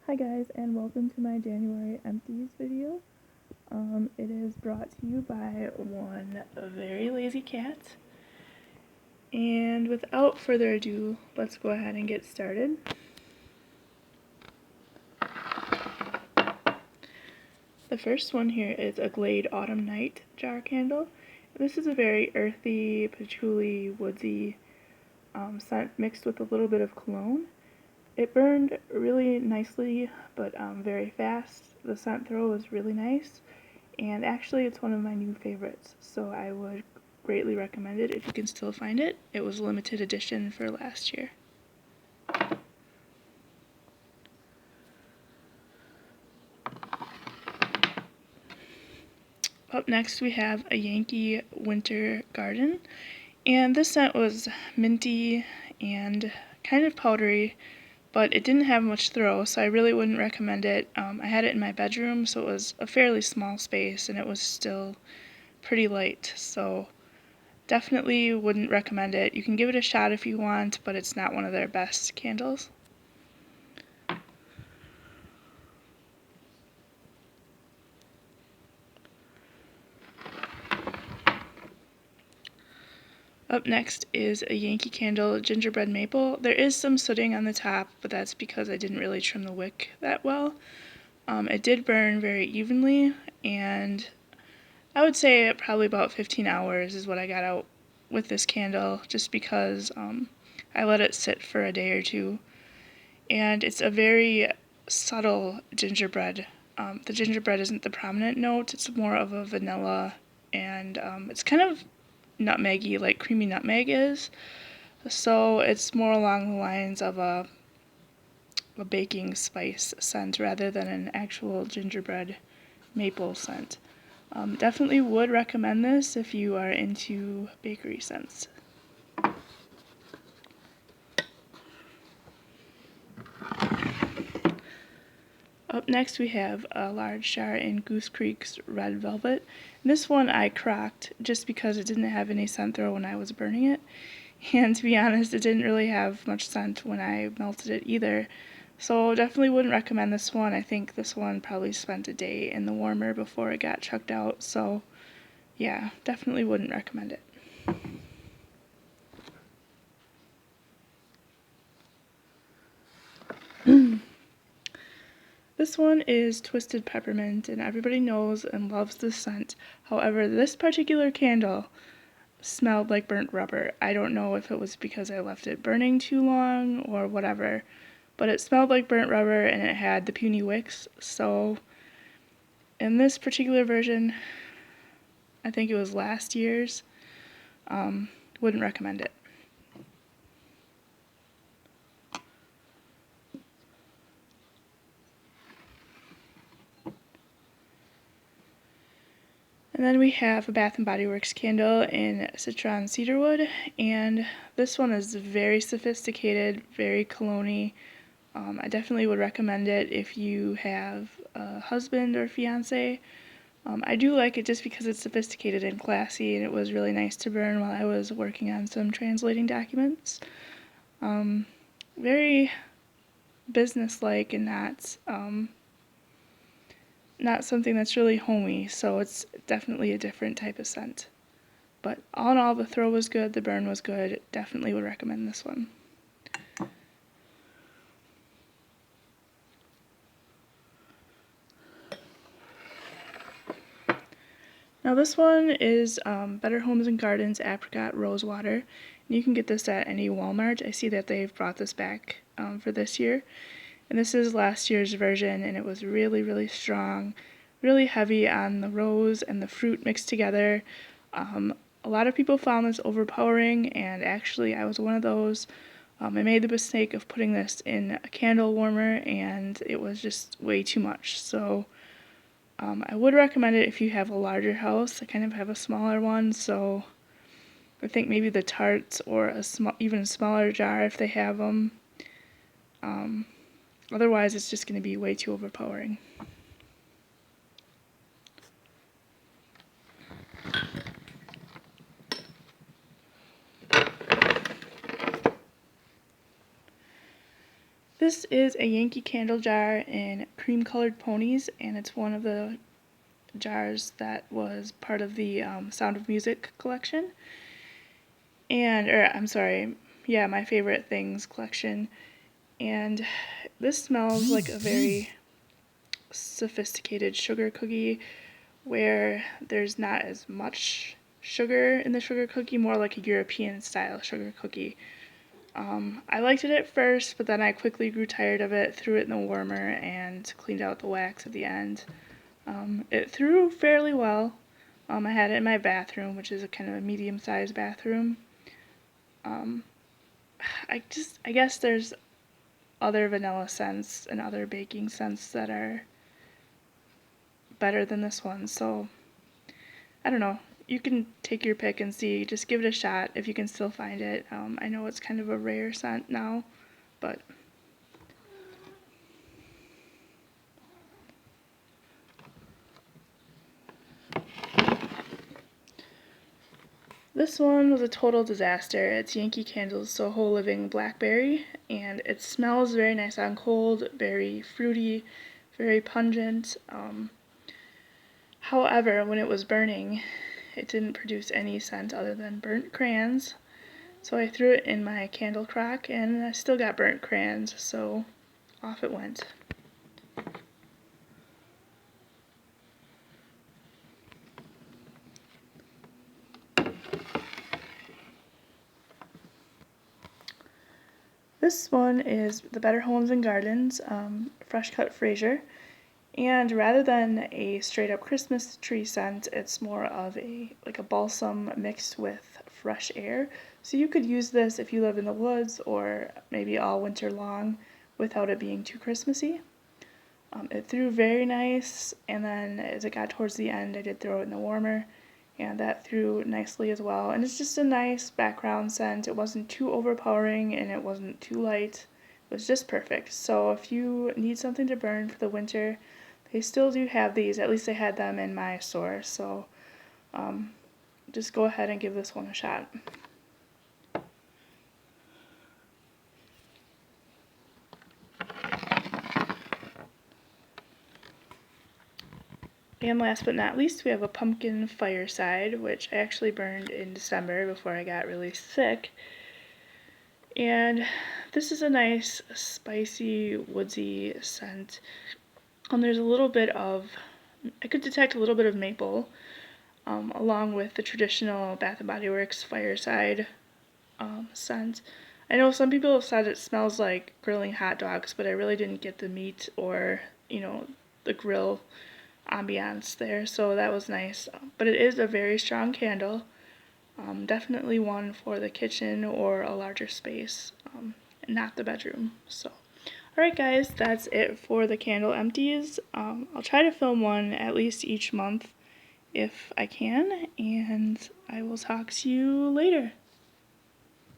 Hi guys, and welcome to my January empties video. It is brought to you by one very lazy cat. And without further ado, let's go ahead and get started. The first one here is a Glade Autumn Night jar candle. This is a very earthy, patchouli, woodsy scent mixed with a little bit of cologne. It burned really nicely, but very fast. The scent throw was really nice, and actually it's one of my new favorites, so I would greatly recommend it if you can still find it. It was a limited edition for last year. Up next we have a Yankee Winter Garden, and this scent was minty and kind of powdery, but it didn't have much throw, so I really wouldn't recommend it. I had it in my bedroom, so it was a fairly small space, and it was still pretty light, so definitely wouldn't recommend it. You can give it a shot if you want, but it's not one of their best candles. Up next is a Yankee Candle Gingerbread Maple. There is some sooting on the top, but that's because I didn't really trim the wick that well. It did burn very evenly, and I would say probably about 15 hours is what I got out with this candle, just because I let it sit for a day or two. And it's a very subtle gingerbread. The gingerbread isn't the prominent note, it's more of a vanilla, and it's kind of nutmeggy, like creamy nutmeg is. So it's more along the lines of a baking spice scent rather than an actual gingerbread maple scent. Definitely would recommend this if you are into bakery scents. Up next we have a large jar in Goose Creek's Red Velvet. And this one I crocked just because it didn't have any scent throw when I was burning it. And to be honest, it didn't really have much scent when I melted it either. So definitely wouldn't recommend this one. I think this one probably spent a day in the warmer before it got chucked out. So yeah, definitely wouldn't recommend it. This one is Twisted Peppermint, and everybody knows and loves this scent. However, this particular candle smelled like burnt rubber. I don't know if it was because I left it burning too long or whatever, but it smelled like burnt rubber and it had the puny wicks. So in this particular version, I think it was last year's, wouldn't recommend it. And then we have a Bath & Body Works candle in Citron Cedarwood, and this one is very sophisticated, very cologne-y. I definitely would recommend it if you have a husband or fiance. I do like it just because it's sophisticated and classy, and it was really nice to burn while I was working on some translating documents. Very business-like and not something that's really homey, so it's definitely a different type of scent. But all in all, the throw was good, the burn was good. Definitely would recommend this one. Now this one is Better Homes and Gardens Apricot Rose Water. And you can get this at any Walmart. I see that they've brought this back for this year. And this is last year's version, and it was really, really strong, really heavy on the rose and the fruit mixed together. A lot of people found this overpowering, and actually I was one of those. I made the mistake of putting this in a candle warmer, and it was just way too much. So I would recommend it if you have a larger house. I kind of have a smaller one, so I think maybe the tarts or even a smaller jar if they have them. Otherwise, it's just going to be way too overpowering. This is a Yankee Candle jar in cream colored ponies, and it's one of the jars that was part of the Sound of Music collection. I'm sorry, yeah, my favorite things collection. And this smells like a very sophisticated sugar cookie where there's not as much sugar in the sugar cookie, more like a European style sugar cookie. I liked it at first, but then I quickly grew tired of it, threw it in the warmer, and cleaned out the wax at the end. It threw fairly well. I had it in my bathroom, which is a kind of a medium-sized bathroom. I guess there's other vanilla scents and other baking scents that are better than this one, so I don't know. You can take your pick and see. Just give it a shot if you can still find it. I know it's kind of a rare scent now, but this one was a total disaster. It's Yankee Candle's Soho Living Blackberry, and it smells very nice on cold, very fruity, very pungent. However, when it was burning, it didn't produce any scent other than burnt crayons. So I threw it in my candle crock, and I still got burnt crayons, so off it went. This one is the Better Homes and Gardens Fresh Cut Fraser, and rather than a straight up Christmas tree scent, it's more of a balsam mixed with fresh air. So you could use this if you live in the woods or maybe all winter long without it being too Christmassy. It threw very nice, and then as it got towards the end, I did throw it in the warmer, and that threw nicely as well. And it's just a nice background scent. It wasn't too overpowering, and it wasn't too light. It was just perfect. So if you need something to burn for the winter, they still do have these. At least I had them in my store. So just go ahead and give this one a shot. And last but not least, we have a pumpkin fireside, which I actually burned in December before I got really sick. And this is a nice, spicy, woodsy scent. There's a little bit of, I could detect a little bit of maple, along with the traditional Bath & Body Works fireside scent. I know some people have said it smells like grilling hot dogs, but I really didn't get the meat or, the grill ambiance there, so that was nice. But it is a very strong candle. Definitely one for the kitchen or a larger space, not the bedroom. So, alright guys, that's it for the candle empties. I'll try to film one at least each month if I can, and I will talk to you later.